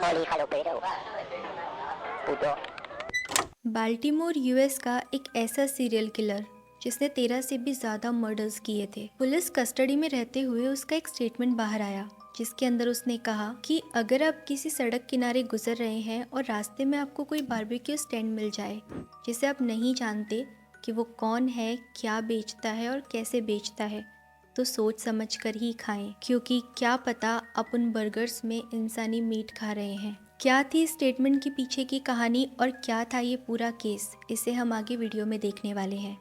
Holy jalapeno. Puto. Baltimore US का एक ऐसा सीरियल किलर जिसने 13 से भी ज़्यादा मर्डर्स किए थे। पुलिस कस्टडी में रहते हुए उसका एक स्टेटमेंट बाहर आया जिसके अंदर उसने कहा कि अगर आप किसी सड़क किनारे गुजर रहे हैं और रास्ते में आपको कोई बारबेक्यू स्टैंड मिल जाए जिसे आप नहीं जानते कि वो कौन है, क्या बेचता है और कैसे बेचता है, तो सोच समझ कर ही खाएं, क्योंकि क्या पता आप उन बर्गर्स में इंसानी मीट खा रहे हैं। क्या थी इस स्टेटमेंट के पीछे की कहानी और क्या था ये पूरा केस, इसे हम आगे वीडियो में देखने वाले हैं।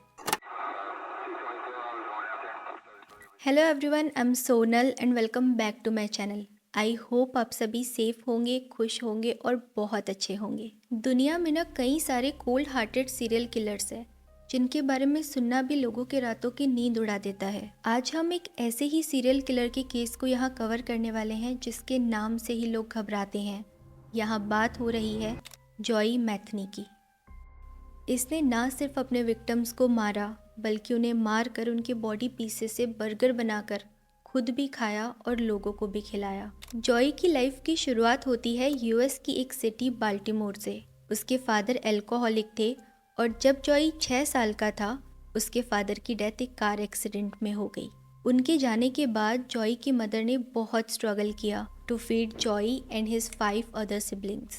Hello everyone, I am Sonal and welcome back to my channel. I hope आप सभी सेफ होंगे, खुश होंगे और बहुत अच्छे होंगे। दुनिया में ना कई सारे कोल्ड हार्टेड सीरियल किलर्स हैं जिनके बारे में सुनना भी लोगों के रातों की नींद उड़ा देता है। आज हम एक ऐसे ही सीरियल किलर के केस को यहाँ कवर करने वाले हैं जिसके नाम से ही लोग घबराते हैं। यहाँ बात हो रही है जॉई मैथनी की। इसने ना सिर्फ अपने विक्टिम्स को मारा बल्कि उन्हें मार कर उनके बॉडी पीसेस से बर्गर बनाकर खुद भी खाया और लोगों को भी खिलाया। जॉई की लाइफ की शुरुआत होती है यूएस की एक सिटी बाल्टीमोर से। उसके फादर एल्कोहलिक थे और जब जॉई 6 साल का था उसके फादर की डेथ एक कार एक्सीडेंट में हो गई। उनके जाने के बाद जॉई की मदर ने बहुत स्ट्रगल किया to feed Joey and his 5 other siblings.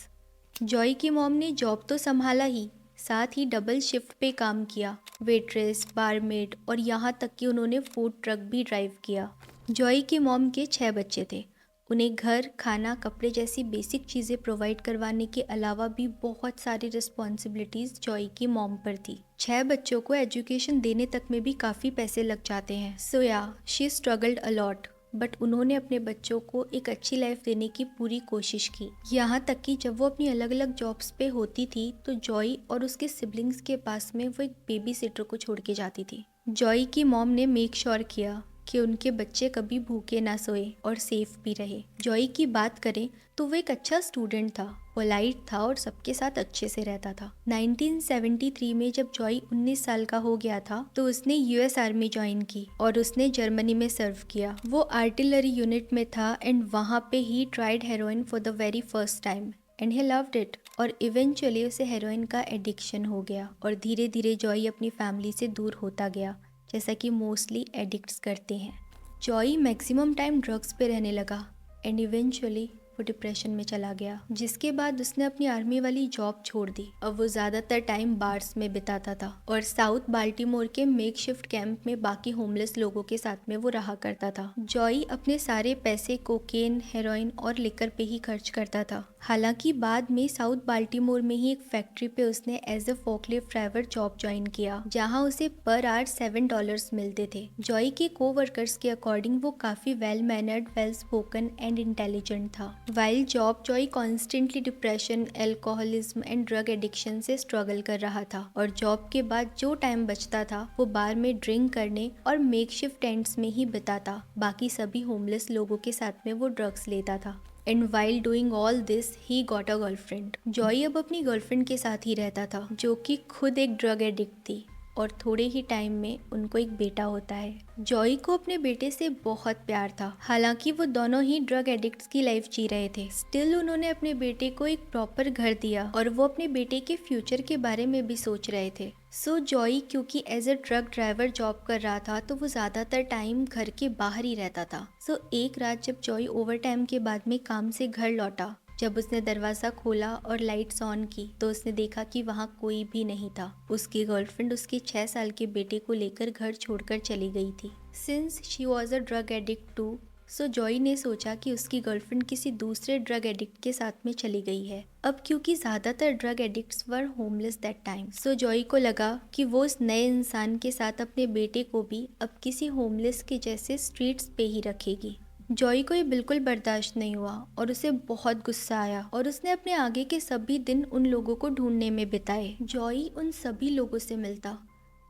Joey की मॉम ने जॉब तो संभाला ही, साथ ही डबल शिफ्ट पे काम किया, वेट्रेस, बारमेड और यहाँ तक कि उन्होंने फूड ट्रक भी ड्राइव किया। जॉई की मॉम के 6 बच्चे थे। उन्हें घर, खाना, कपड़े जैसी बेसिक चीज़ें प्रोवाइड करवाने के अलावा भी बहुत सारी रिस्पॉन्सिबिलिटीज़ जॉई की मॉम पर थी। 6 बच्चों को एजुकेशन देने तक में भी काफ़ी पैसे लग जाते हैं। सो या शी स्ट्रगल्ड अलॉट, बट उन्होंने अपने बच्चों को एक अच्छी लाइफ देने की पूरी कोशिश की। यहाँ तक कि जब वो अपनी अलग अलग जॉब्स पे होती थी तो जॉई और उसके सिबलिंग्स के पास में वो एक बेबी सिटर को छोड़ के जाती थी। जॉई की मॉम ने मेक श्योर किया कि उनके बच्चे कभी भूखे ना सोए और सेफ भी रहे। जॉई की बात करें तो वो एक अच्छा स्टूडेंट था, पोलाइट था और सबके साथ अच्छे से रहता था। 1973 में जब जॉई 19 साल का हो गया था तो उसने यूएस आर्मी ज्वाइन की और उसने जर्मनी में सर्व किया। वो आर्टिलरी यूनिट में था एंड वहाँ पे he tried heroin for the very first time and he loved it. और इवेंचुअली उसे हेरोइन का एडिक्शन हो गया और धीरे धीरे जॉई अपनी फैमिली से दूर होता गया, जैसा कि मोस्टली एडिक्ट्स करते हैं। जॉई मैक्सिमम टाइम ड्रग्स पे रहने लगा एंड इवेंचुअली वो डिप्रेशन में चला गया, जिसके बाद उसने अपनी आर्मी वाली जॉब छोड़ दी। अब वो ज़्यादातर टाइम बार्स में बिताता था और साउथ बाल्टीमोर के मेकशिफ्ट कैंप में बाकी होमलेस लोगों के साथ में वो रहा करता था। जॉई अपने सारे पैसे कोकेन, हेरोइन और लिकर पे ही खर्च करता था। हालांकि बाद में साउथ बाल्टीमोर में ही एक फैक्ट्री पे उसने as a forklift driver job join किया, जहां उसे पर आवर $7 मिलते थे। जॉई के कोवर्कर्स के अकॉर्डिंग वो काफी well mannered, well spoken and intelligent था। While Job, Joey constantly depression, alcoholism and drug addiction से स्ट्रगल कर रहा था और जॉब के बाद जो टाइम बचता था वो बार में ड्रिंक करने और मेकशिफ्ट टेंट्स में ही बिताता। बाकी सभी होमलेस लोगों के साथ में वो ड्रग्स लेता था। And while doing all this he got a girlfriend. जॉई अब अपनी गर्लफ्रेंड के साथ ही रहता था जो कि खुद एक ड्रग एडिक्ट थी और थोड़े ही टाइम में उनको एक बेटा होता है। जॉई को अपने बेटे से बहुत प्यार था। हालांकि वो दोनों ही ड्रग एडिक्ट्स की लाइफ जी रहे थे, स्टिल उन्होंने अपने बेटे को एक प्रॉपर घर दिया और वो अपने बेटे के फ्यूचर के बारे में भी सोच रहे थे। सो जॉई क्योंकि as a truck driver job कर रहा था तो वो ज़्यादातर टाइम घर के बाहर ही रहता था। सो एक रात जब जॉई ओवर टाइम के बाद में काम से घर लौटा, जब उसने दरवाज़ा खोला और लाइट्स ऑन की तो उसने देखा कि वहाँ कोई भी नहीं था। उसकी गर्लफ्रेंड उसके 6 साल के बेटे को लेकर घर छोड़कर चली गई थी। Since she was a drug addict too, so Joey ने सोचा कि उसकी गर्लफ्रेंड किसी दूसरे ड्रग एडिक्ट के साथ में चली गई है। अब क्योंकि ज़्यादातर drug addicts were homeless that time, सो जॉई को लगा कि वो उस नए इंसान के साथ अपने बेटे को भी अब किसी होमलेस के जैसे स्ट्रीट्स पे ही रखेगी। जॉई को ये बिल्कुल बर्दाश्त नहीं हुआ और उसे बहुत गुस्सा आया और उसने अपने आगे के सभी दिन उन लोगों को ढूंढने में बिताए। जॉई उन सभी लोगों से मिलता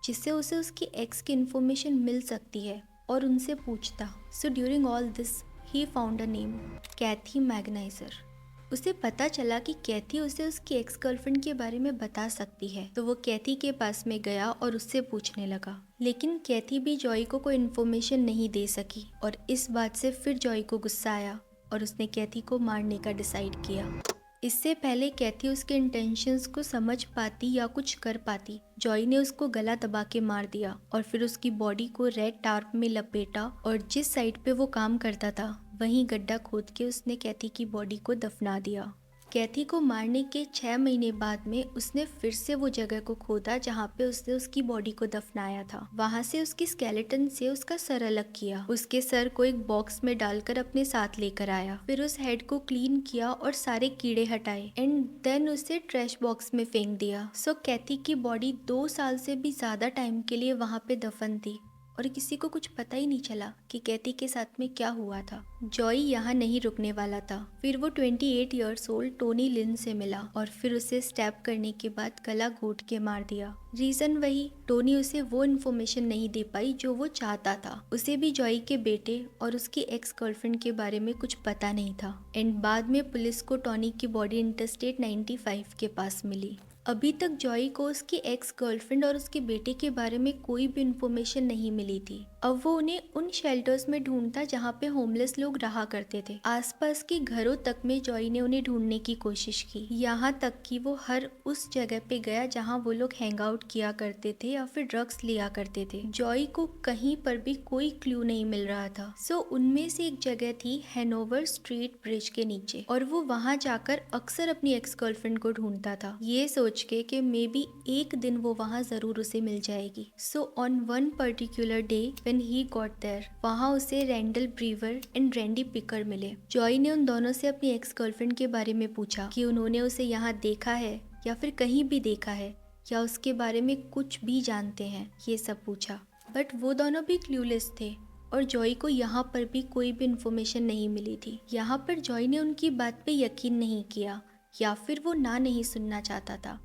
जिससे उसे उसकी एक्स की इन्फॉर्मेशन मिल सकती है और उनसे पूछता। So during all this he found a name, Kathy Magnizer. उसे पता चला कि कैथी उसे उसकी एक्स गर्लफ्रेंड के बारे में बता सकती है, तो वो कैथी के पास में गया और उससे पूछने लगा। लेकिन कैथी भी जॉई को कोई इन्फॉर्मेशन नहीं दे सकी और इस बात से फिर जॉई को गुस्सा आया और उसने कैथी को मारने का डिसाइड किया। इससे पहले कैथी उसके इंटेंशंस को समझ पाती या कुछ कर पाती, जॉय ने उसको गला दबा के मार दिया और फिर उसकी बॉडी को रेड टार्प में लपेटा और जिस साइड पे वो काम करता था वहीं गड्ढा खोद के उसने कैथी की बॉडी को दफना दिया। कैथी को मारने के 6 महीने बाद में उसने फिर से वो जगह को खोदा जहाँ पे उसने उसकी बॉडी को दफनाया था। वहाँ से उसकी स्केलेटन से उसका सर अलग किया, उसके सर को एक बॉक्स में डालकर अपने साथ लेकर आया, फिर उस हेड को क्लीन किया और सारे कीड़े हटाए एंड देन उसे ट्रैश बॉक्स में फेंक दिया। सो कैथी की बॉडी 2 साल से भी ज्यादा टाइम के लिए वहाँ पे दफन थी और किसी को कुछ पता ही नहीं चला कि कैथी के साथ में क्या हुआ था। जॉय यहाँ नहीं रुकने वाला था। फिर वो 28 इयर्स ओल्ड टोनी लिन से मिला और फिर उसे स्टैब करने के बाद गला घोट के मार दिया। रीजन वही, टोनी उसे वो इन्फॉर्मेशन नहीं दे पाई जो वो चाहता था। उसे भी जॉय के बेटे और उसकी एक्स गर्लफ्रेंड के बारे में कुछ पता नहीं था एंड बाद में पुलिस को टोनी की बॉडी इंटरस्टेट 95 के पास मिली। अभी तक जॉय को उसकी एक्स गर्लफ्रेंड और उसके बेटे के बारे में कोई भी इन्फॉर्मेशन नहीं मिली थी। अब वो उन्हें उन शेल्टर्स में ढूंढता जहाँ पे होमलेस लोग रहा करते थे। आसपास के घरों तक में जॉय ने उन्हें ढूंढने की कोशिश की, यहाँ तक कि वो हर उस जगह पे गया जहाँ वो लोग हैंग आउट किया करते थे या फिर ड्रग्स लिया करते थे। जॉय को कहीं पर भी कोई क्लू नहीं मिल रहा था। सो उनमें से एक जगह थी हैनोवर स्ट्रीट ब्रिज के नीचे और वो वहाँ जाकर अक्सर अपनी एक्स गर्लफ्रेंड को ढूंढता था, ये सोच के कि मे बी एक दिन वो वहाँ जरूर उसे मिल जाएगी। So on one particular day when he got there, वहाँ उसे Randall Brewer and Randy Picker मिले। जॉय ने उन दोनों से अपनी एक्स गर्लफ्रेंड के बारे में पूछा कि उन्होंने उसे यहाँ देखा है या फिर कहीं भी देखा है या उसके बारे में कुछ भी जानते हैं, ये सब पूछा। बट वो दोनों भी क्लूलेस थे और जॉय को यहाँ पर भी कोई भी इन्फॉर्मेशन नहीं मिली थी। यहाँ पर जॉय ने उनकी बात पे यकीन नहीं किया या फिर वो ना नहीं सुनना चाहता था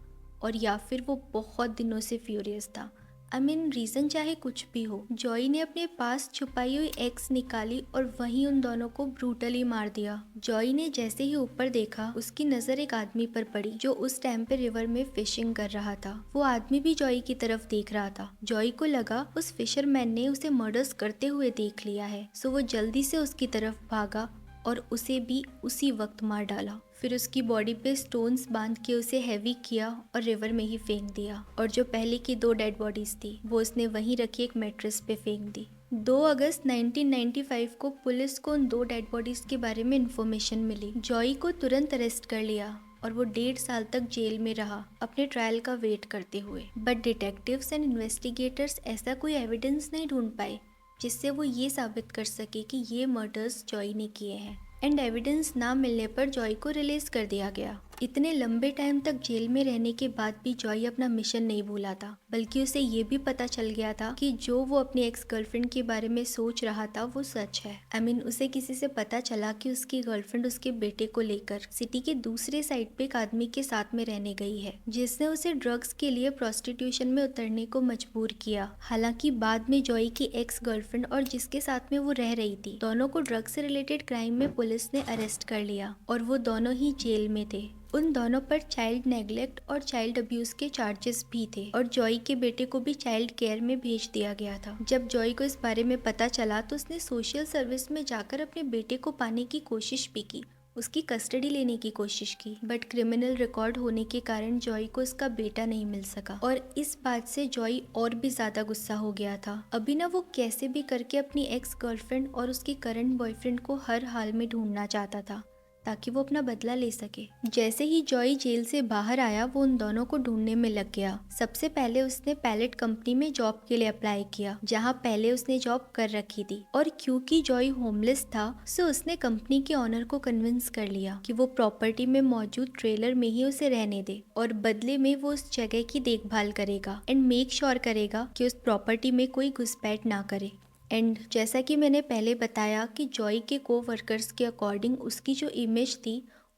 और या फिर वो बहुत दिनों से फ्यूरियस था। रीज़न चाहे कुछ भी हो, जॉय ने अपने पास छुपाई हुई एक्स निकाली और वहीं उन दोनों को ब्रूटली मार दिया। जॉय ने जैसे ही ऊपर देखा उसकी नज़र एक आदमी पर पड़ी जो उस टाइम पे रिवर में फिशिंग कर रहा था। वो आदमी भी जॉय की तरफ देख रहा था। जॉय को लगा उस फिशरमैन ने उसे मर्डर्स करते हुए देख लिया है, सो वो जल्दी से उसकी तरफ भागा और उसे भी उसी वक्त मार डाला। फिर उसकी बॉडी पे स्टोन्स बांध के उसे हैवी किया और रिवर में ही फेंक दिया और जो पहले की 2 डेड बॉडीज थी वो उसने वहीं रखी एक मैट्रेस पे फेंक दी। 2 अगस्त 1995 को पुलिस को उन 2 डेड बॉडीज के बारे में इंफॉर्मेशन मिली। जॉय को तुरंत अरेस्ट कर लिया और वो 1.5 साल तक जेल में रहा अपने ट्रायल का वेट करते हुए। बट डिटेक्टिव्स एंड इन्वेस्टिगेटर्स ऐसा कोई एविडेंस नहीं ढूंढ पाए जिससे वो ये साबित कर सके कि ये मर्डर्स जॉय ने किए हैं एंड एविडेंस ना मिलने पर जॉय को रिलीज कर दिया गया। इतने लंबे टाइम तक जेल में रहने के बाद भी जॉय अपना मिशन नहीं भूला था, बल्कि उसे ये भी पता चल गया था कि जो वो अपनी एक्स गर्लफ्रेंड के बारे में सोच रहा था वो सच है। उसे किसी से पता चला कि उसकी गर्लफ्रेंड उसके बेटे को लेकर सिटी के दूसरे साइड पे एक आदमी के साथ में रहने गई है जिसने उसे ड्रग्स के लिए प्रोस्टिट्यूशन में उतरने को मजबूर किया। हालांकि बाद में जॉय की एक्स गर्लफ्रेंड और जिसके साथ में वो रह रही थी दोनों को ड्रग्स से रिलेटेड क्राइम में पुलिस ने अरेस्ट कर लिया और वो दोनों ही जेल में थे। उन दोनों पर चाइल्ड नेग्लेक्ट और चाइल्ड अब्यूज के चार्जेस भी थे और जॉय के बेटे को भी चाइल्ड केयर में भेज दिया गया था। जब जॉय को इस बारे में पता चला तो उसने सोशल सर्विस में जाकर अपने बेटे को पाने की कोशिश भी की, उसकी कस्टडी लेने की कोशिश की, बट क्रिमिनल रिकॉर्ड होने के कारण जॉय को उसका बेटा नहीं मिल सका और इस बात से जॉय और भी ज्यादा गुस्सा हो गया था। अभी ना वो कैसे भी करके अपनी एक्स गर्लफ्रेंड और उसके करंट बॉयफ्रेंड को हर हाल में ढूंढना चाहता था ताकि वो अपना बदला ले सके। जैसे ही जॉय जेल से बाहर आया वो उन दोनों को ढूंढने में लग गया। सबसे पहले उसने पैलेट कंपनी में जॉब के लिए अप्लाई किया जहां पहले उसने जॉब कर रखी थी और क्योंकि जॉय होमलेस था सो उसने कंपनी के ऑनर को कन्विंस कर लिया कि वो प्रॉपर्टी में मौजूद ट्रेलर में ही उसे रहने दे और बदले में वो उस जगह की देखभाल करेगा एंड मेक श्योर करेगा कि उस प्रॉपर्टी में कोई घुसपैठ ना करे। एंड जैसा कि मैंने पहले बताया कि जॉय के को वर्कर्स के अकॉर्डिंग उसकी जो इमेज थी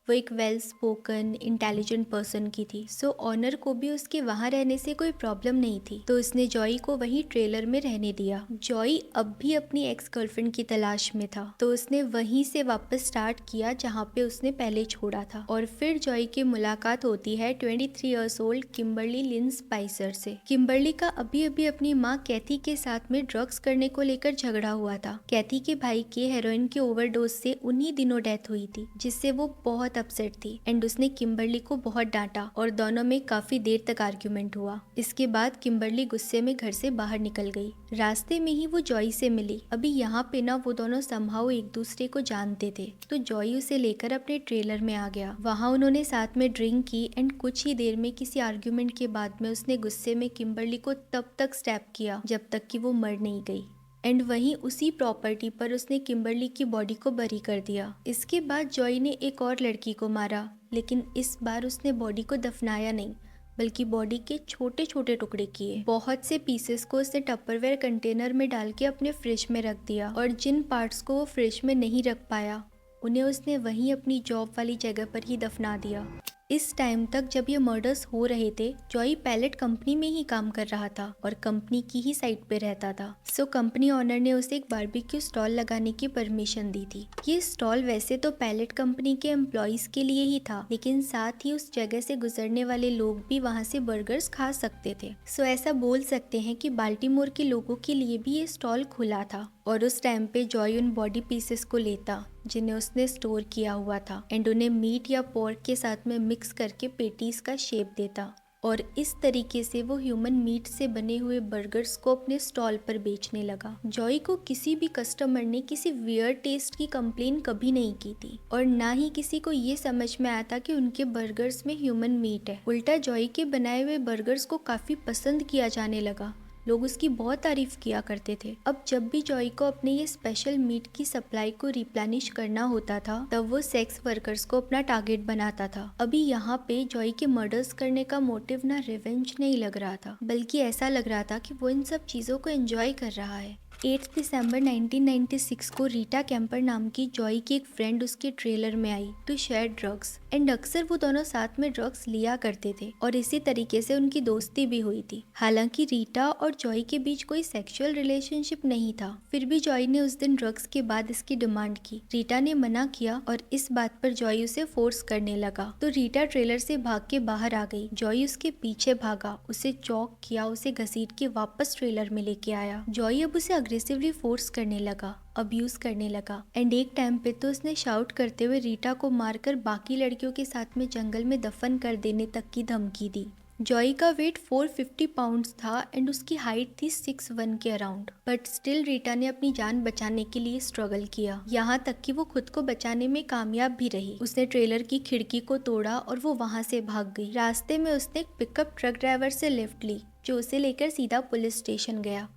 वो एक वेल स्पोकन इंटेलिजेंट पर्सन की थी, सो ऑनर को भी उसके वहाँ रहने से कोई प्रॉब्लम नहीं थी, तो उसने जॉय को वहीं ट्रेलर में रहने दिया। जॉय अब भी अपनी एक्स गर्लफ्रेंड की तलाश में था, तो उसने वहीं से वापस स्टार्ट किया जहाँ पे उसने पहले छोड़ा था। और फिर जॉय की मुलाकात होती है 23 ईयर्स ओल्ड किम्बरली लिन स्पाइसर से। किम्बरली का अभी अभी अपनी माँ कैथी के साथ में ड्रग्स करने को लेकर झगड़ा हुआ था। कैथी के भाई के हेरोइन के ओवरडोज से उन्हीं दिनों डेथ हुई थी, जिससे वो बहुत अपसेट थी एंड उसने किम्बरली को बहुत डांटा और दोनों में काफी देर तक आर्ग्यूमेंट हुआ। इसके बाद किम्बरली गुस्से में घर से बाहर निकल गई। रास्ते में ही वो जॉय से मिली। अभी यहाँ पे ना वो दोनों समहाउ एक दूसरे को जानते थे, तो जॉय उसे लेकर अपने ट्रेलर में आ गया। वहाँ उन्होंने साथ में ड्रिंक की एंड कुछ ही देर में किसी आर्ग्यूमेंट के बाद में उसने गुस्से में किम्बरली को तब तक स्टैप किया जब तक कि वो मर नहीं गई एंड वहीं उसी प्रॉपर्टी पर उसने किम्बरली की बॉडी को बरी कर दिया। इसके बाद जॉय ने एक और लड़की को मारा, लेकिन इस बार उसने बॉडी को दफनाया नहीं, बल्कि बॉडी के छोटे छोटे टुकड़े किए। बहुत से पीसेस को उसने टपरवेयर कंटेनर में डाल के अपने फ्रिज में रख दिया और जिन पार्ट्स को वो फ्रिज में नहीं रख पाया उन्हें उसने वहीं अपनी जॉब वाली जगह पर ही दफना दिया। इस टाइम तक जब ये मर्डर्स हो रहे थे, जॉय पैलेट कंपनी में ही काम कर रहा था और कंपनी की ही साइट पे रहता था। सो कंपनी ओनर ने उसे एक बारबेक्यू स्टॉल लगाने की परमिशन दी थी। ये स्टॉल वैसे तो पैलेट कंपनी के एम्प्लॉइज के लिए ही था, लेकिन साथ ही उस जगह से गुजरने वाले लोग भी वहाँ से बर्गर्स खा सकते थे। सो ऐसा बोल सकते हैं कि बाल्टीमोर के लोगों के लिए भी ये स्टॉल खुला था और उस टाइम पे जॉय उन बॉडी पीसेस को लेता जिन्हें उसने स्टोर किया हुआ था एंड उन्हें मीट या पोर्क के साथ में मिक्स करके पेटीज का शेप देता और इस तरीके से वो ह्यूमन मीट से बने हुए बर्गर्स को अपने स्टॉल पर बेचने लगा। जॉय को किसी भी कस्टमर ने किसी वियर्ड टेस्ट की कंप्लेन कभी नहीं की थी और ना ही किसी को ये समझ में आया था कि उनके बर्गर्स में ह्यूमन मीट है। उल्टा जॉय के बनाए हुए बर्गर्स को काफी पसंद किया जाने लगा। लोग उसकी बहुत तारीफ किया करते थे। अब जब भी जॉय को अपने ये स्पेशल मीट की सप्लाई को रिप्लेनिश करना होता था, तब वो सेक्स वर्कर्स को अपना टारगेट बनाता था। अभी यहाँ पे जॉय के मर्डर्स करने का मोटिव ना रिवेंज नहीं लग रहा था, बल्कि ऐसा लग रहा था कि वो इन सब चीजों को एंजॉय कर रहा है। 8 दिसंबर 1996 को रीटा कैंपर नाम की जॉय की एक फ्रेंड उसके ट्रेलर में आई टू शेयर ड्रग्स एंड अक्सर वो दोनों साथ में ड्रग्स लिया करते थे और इसी तरीके से उनकी दोस्ती भी हुई थी। हालांकि रीटा और जॉय के बीच कोई सेक्सुअल रिलेशनशिप नहीं था, फिर भी जॉय ने उस दिन ड्रग्स के बाद इसकी डिमांड की। रीटा ने मना किया और इस बात पर जॉय उसे फोर्स करने लगा, तो रीटा ट्रेलर से भाग के बाहर आ गई। जॉय उसके पीछे भागा, उसे चौक किया, उसे घसीट के वापस ट्रेलर में लेके आया। जॉय अब उसे अग्रेसिवली फोर्स करने लगा, अब्यूज करने लगा एंड एक टाइम पे तो उसने शाउट करते हुए रीटा को मारकर बाकी लड़कियों के साथ में जंगल में दफन कर देने तक की धमकी दी। जॉय का वेट 450 पाउंड्स था एंड उसकी हाइट थी 6'1" के अराउंड, बट स्टिल रीटा ने अपनी जान बचाने के लिए स्ट्रगल किया, यहाँ तक कि वो खुद को बचाने में कामयाब भी रही। उसने ट्रेलर की खिड़की को तोड़ा और वो वहाँ से भाग गई। रास्ते में उसने एक पिकअप ट्रक ड्राइवर से लिफ्ट ली, जो उसे लेकर सीधा पुलिस स्टेशन गया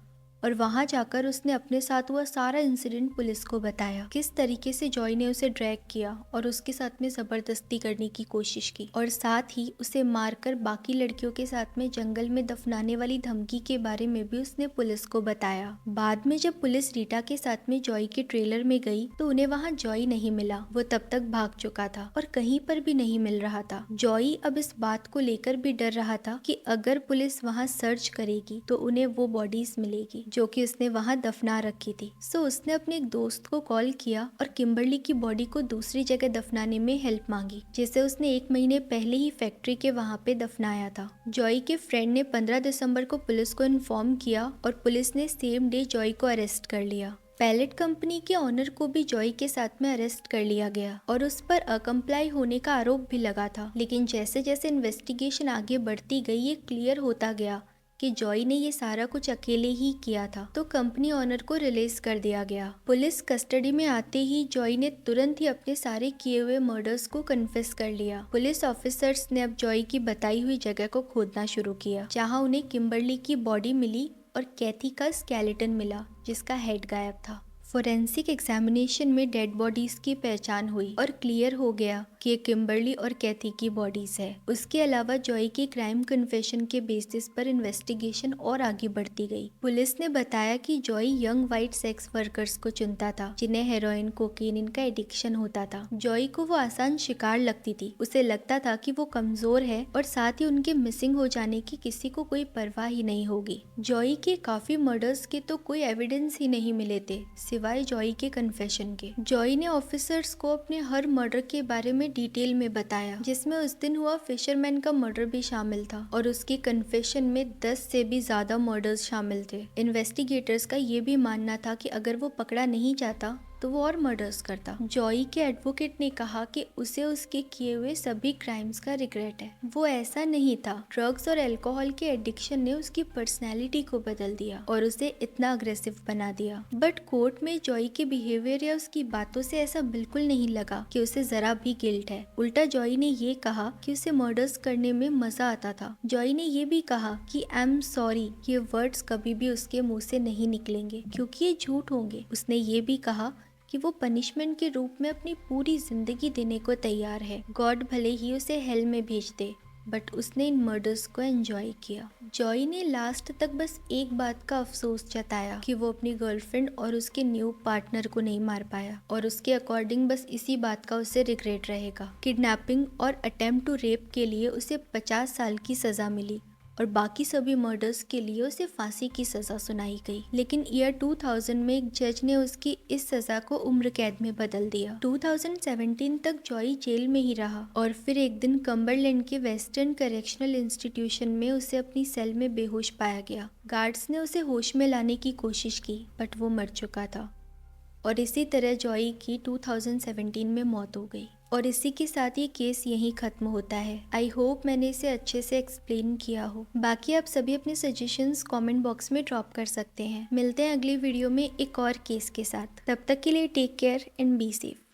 और वहां जाकर उसने अपने साथ हुआ सारा इंसिडेंट पुलिस को बताया। किस तरीके से जॉय ने उसे ड्रैग किया और उसके साथ में जबरदस्ती करने की कोशिश की और साथ ही उसे मारकर बाकी लड़कियों के साथ में जंगल में दफनाने वाली धमकी के बारे में भी उसने पुलिस को बताया। बाद में जब पुलिस रीटा के साथ में जॉय के ट्रेलर में गई तो उन्हें वहाँ जॉय नहीं मिला, वो तब तक भाग चुका था और कहीं पर भी नहीं मिल रहा था। जॉय अब इस बात को लेकर भी डर रहा था कि अगर पुलिस वहाँ सर्च करेगी तो उन्हें वो बॉडीज मिलेगी जो कि उसने वहां दफना रखी थी। सो उसने अपने एक दोस्त को कॉल किया और किम्बरली की बॉडी को दूसरी जगह दफनाने में हेल्प मांगी, जिसे उसने 1 महीने पहले ही फैक्ट्री के वहां पे दफनाया था। जॉय के फ्रेंड ने 15 दिसंबर को पुलिस को इन्फॉर्म किया और पुलिस ने सेम डे जॉय को अरेस्ट कर लिया। पैलेट कंपनी के ऑनर को भी जॉय के साथ में अरेस्ट कर लिया गया और उस पर अकम्प्लाई होने का आरोप भी लगा था, लेकिन जैसे जैसे इन्वेस्टिगेशन आगे बढ़ती गई ये क्लियर होता गया कि जॉय ने ये सारा कुछ अकेले ही किया था, तो कंपनी ऑनर को रिलीज कर दिया गया। पुलिस कस्टडी में आते ही जॉय ने तुरंत ही अपने सारे किए हुए मर्डर्स को कन्फेस कर लिया। पुलिस ऑफिसर्स ने अब जॉय की बताई हुई जगह को खोदना शुरू किया, जहां उन्हें किम्बरली की बॉडी मिली और कैथी का स्केलेटन मिला जिसका हेड गायब था। फोरेंसिक एग्जामिनेशन में डेड बॉडीज की पहचान हुई और क्लियर हो गया कि ये किम्बरली और कैथी की बॉडीज है। उसके अलावा जॉय की क्राइम कन्फेशन के बेसिस पर इन्वेस्टिगेशन और आगे बढ़ती गई। पुलिस ने बताया कि Joy young white sex workers को चुनता था जिन्हें हेरोइन, कोकीन इनका एडिक्शन होता था। जॉय को वो आसान शिकार लगती थी। उसे लगता था कि वो कमजोर है और साथ ही उनके मिसिंग हो जाने की किसी को कोई परवाह ही नहीं होगी। जॉय के काफी मर्डर्स के तो कोई एविडेंस ही नहीं मिले थे सिवाय जॉय के कन्फेशन के। जॉय ने ऑफिसर्स को अपने हर मर्डर के बारे में डिटेल में बताया, जिसमें उस दिन हुआ फिशरमैन का मर्डर भी शामिल था और उसकी कन्फेशन में 10 से भी ज्यादा मर्डर्स शामिल थे। इन्वेस्टिगेटर्स का ये भी मानना था कि अगर वो पकड़ा नहीं जाता तो वो और मर्डर्स करता। जॉय के एडवोकेट ने कहा कि उसे उसके किए हुए सभी क्राइम्स का रिग्रेट है। वो ऐसा नहीं था। ड्रग्स और अल्कोहल के एडिक्शन ने उसकी पर्सनैलिटी को बदल दिया और उसे इतना अग्रेसिव बना दिया। बट कोर्ट में जॉय के बिहेवियर या उसकी बातों से ऐसा बिल्कुल नहीं लगा कि उसे जरा भी गिल्ट है। उल्टा जॉय ने ये कहा कि उसे मर्डर्स करने में मजा आता था। जॉय ने ये भी कहा कि आई एम सॉरी, ये वर्ड्स कभी भी उसके मुंह से नहीं निकलेंगे क्योंकि ये झूठ होंगे। उसने ये भी कहा कि वो पनिशमेंट के रूप में अपनी पूरी जिंदगी देने को तैयार है। गॉड भले ही उसे हेल में भेज दे, बट उसने इन मर्डर्स को एंजॉय किया। जॉय ने लास्ट तक बस एक बात का अफसोस जताया कि वो अपनी गर्लफ्रेंड और उसके न्यू पार्टनर को नहीं मार पाया और उसके अकॉर्डिंग बस इसी बात का उसे रिग्रेट रहेगा। किडनैपिंग और अटेम्प्ट टू रेप के लिए उसे 50 साल की सजा मिली और बाकी सभी मर्डर्स के लिए उसे फांसी की सजा सुनाई गई। लेकिन ईयर 2000 में एक जज ने उसकी इस सजा को उम्र कैद में बदल दिया। 2017 तक जॉय जेल में ही रहा और फिर एक दिन कम्बरलैंड के वेस्टर्न करेक्शनल इंस्टीट्यूशन में उसे अपनी सेल में बेहोश पाया गया। गार्ड्स ने उसे होश में लाने की कोशिश की बट वो मर चुका था और इसी तरह जॉय की 2017 में मौत हो गई। और इसी के साथ ये केस यहीं खत्म होता है। आई होप मैंने इसे अच्छे से एक्सप्लेन किया हो। बाकी आप सभी अपने सजेशंस कमेंट बॉक्स में ड्रॉप कर सकते हैं। मिलते हैं अगली वीडियो में एक और केस के साथ। तब तक के लिए take care and be safe.